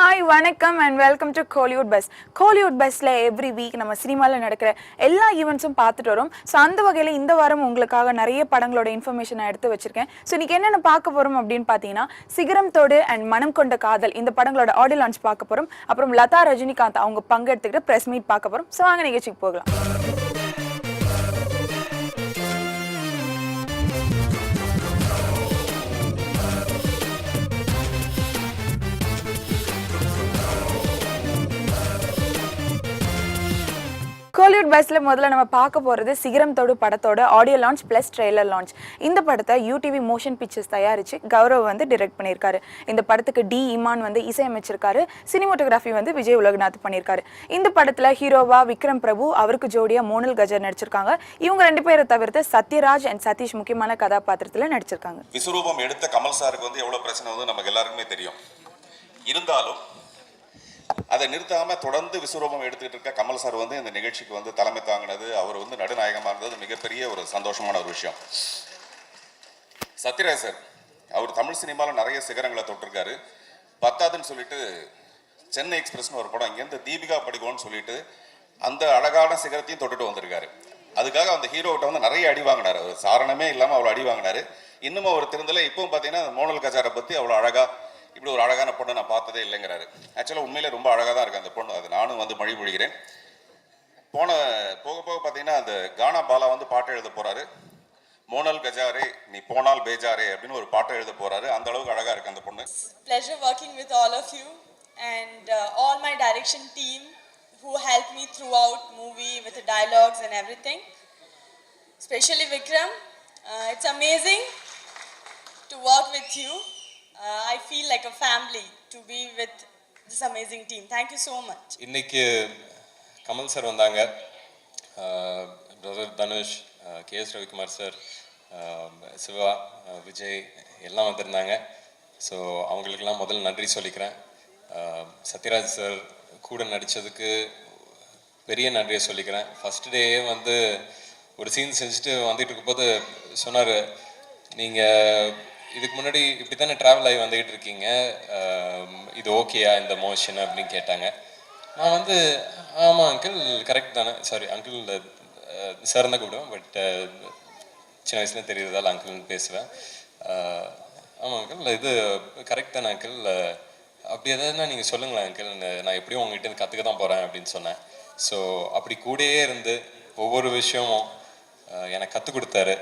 Hi வணக்கம் and welcome to Kollywood bus. Kollywood பஸ்ஸில் every week நம்ம சினிமாவில் நடக்கிற எல்லா ஈவெண்ட்ஸும் பார்த்துட்டு வரோம். ஸோ அந்த வகையில் இந்த வாரம் உங்களுக்காக நிறைய படங்களோட இன்ஃபர்மேஷன் நான் எடுத்து வச்சிருக்கேன். ஸோ இன்னைக்கு என்னென்ன பார்க்க போகிறோம் அப்படின்னு பார்த்தீங்கன்னா, சிகரம் தோடு அண்ட் மனம் கொண்ட காதல் இந்த படங்களோட ஆடியோ லான்ச் பார்க்க போகிறோம். அப்புறம் லதா ரஜினிகாந்த் அவங்க பங்கெடுத்துக்கிட்டு ப்ரெஸ் மீட் பார்க்க போகிறோம். ஸோ வாங்க நிகழ்ச்சிக்கு போகலாம். கோலிவுட் பஸ்ல முதல்ல நம்ம பார்க்க போறது சிகரம் தோடு படத்தோட audio launch plus trailer launch. இந்த படத்தை யூடிவி மோஷன் பிக்சர்ஸ் தயாரிச்சு கௌரவ் வந்து டைரக்ட் பண்ணியிருக்காரு. இந்த படத்துக்கு டி இமான் வந்து இசையமைச்சிருக்காரு. சினிமோட்டோகிராஃபி வந்து விஜய் உலகநாத் பண்ணியிருக்காரு. இந்த படத்துல ஹீரோவா விக்ரம் பிரபு, அவருக்கு ஜோடியா மோனல் கஜர் நடிச்சிருக்காங்க. இவங்க ரெண்டு பேரை தவிர்த்து சத்யராஜ் அண்ட் சதீஷ் முக்கியமான கதாபாத்திரத்துல நடிச்சிருக்காங்க. விஸ்வரூபம் எடுத்த கமல் சாருக்கு வந்து எவ்வளவு பிரச்சனை வந்து நமக்கு எல்லாருக்குமே தெரியும். இருந்தாலும் அதை நிறுத்தாம தொடர்ந்து விஸ்வரூபம் எடுத்துக்கிட்டு இருக்க கமல் சார் வந்து இந்த நிகழ்ச்சிக்கு வந்து தலைமை தாங்கினது, அவர் வந்து நடுநாயகமாக இருந்தது மிகப்பெரிய ஒரு சந்தோஷமான ஒரு விஷயம். சத்யராஜ் சார் அவர் தமிழ் சினிமாவில் நிறைய சிகரங்களை தொட்டிருக்காரு. பத்தாதுன்னு சொல்லிட்டு சென்னை எக்ஸ்பிரஸ்னு ஒரு படம் இங்கேருந்து தீபிகா படிக்கோன்னு சொல்லிட்டு அந்த அழகான சிகரத்தையும் தொட்டுட்டு வந்திருக்காரு. அதுக்காக அந்த ஹீரோகிட்ட வந்து நிறைய அடி வாங்கினார். அவர் சாரணமே இல்லாமல் அவ்வளோ அடி வாங்கினார். இன்னமும் அவர் திருந்தல. இப்பவும் பார்த்தீங்கன்னா மோனல் கஜாரை பற்றி அவ்வளோ அழகா, இப்படி ஒரு அழகான பொண்ணு நான் பார்த்ததே இல்லைங்கிறாரு. ஆக்சுவலாக உண்மையிலே ரொம்ப அழகாக தான் இருக்கு அந்த பொண்ணு. அது நானும் வந்து மொழிகிறேன். போக போக பார்த்தீங்கன்னா அந்த கானா பாலா வந்து பாட்டு எழுத போறாரு. மோனல் கஜாரே நீ போனால் பேஜாரே அப்படின்னு ஒரு பாட்டு எழுத போறாரு. அந்த அளவுக்கு அழகா இருக்கு அந்த பொண்ணு. Pleasure working with all of you and all my direction team who helped me throughout movie with the dialogues and everything. Especially Vikram, it's amazing to work with you. I feel like a family to be with this amazing team. Thank you so much. இன்னைக்கு Kamal sir வந்தாங்க, brother Dhanush, K S Ravikumar sir, Siva, Vijay எல்லாம் வந்திருந்தாங்க. So அவங்களுக்கெல்லாம் முதல்ல நன்றி சொல்லிக்கிறேன். Sathyaraj sir கூட நடித்ததுக்கு பெரிய நன்றியை சொல்லிக்கிறேன். ஃபஸ்ட் டே வந்து ஒரு சீன் செஞ்சுட்டு வந்துட்டு இருக்கும்போது சொன்னார், நீங்கள் இதுக்கு முன்னாடி இப்படி தானே ட்ராவல் ஆகி வந்துக்கிட்டு இருக்கீங்க, இது ஓகேயா இந்த மோஷன் அப்படின்னு கேட்டாங்க. நான் வந்து ஆமாம் அங்கிள் கரெக்ட் தானே, சாரி அங்கிள் சார் தான் கூப்பிடுவேன், பட் சின்ன வயசுல தெரியுறதால அங்கிள்னு பேசுவேன். ஆமாம் அங்கிள் இது கரெக்ட் தானே அங்கிள், அப்படி எதாவதுனா நீங்கள் சொல்லுங்களேன் அங்கிள், நான் எப்படியும் உங்ககிட்ட கற்றுக்க தான் போகிறேன் அப்படின்னு சொன்னேன். ஸோ அப்படி கூடயே இருந்து ஒவ்வொரு விஷயமும் எனக்கு கற்றுக் கொடுத்தாரு.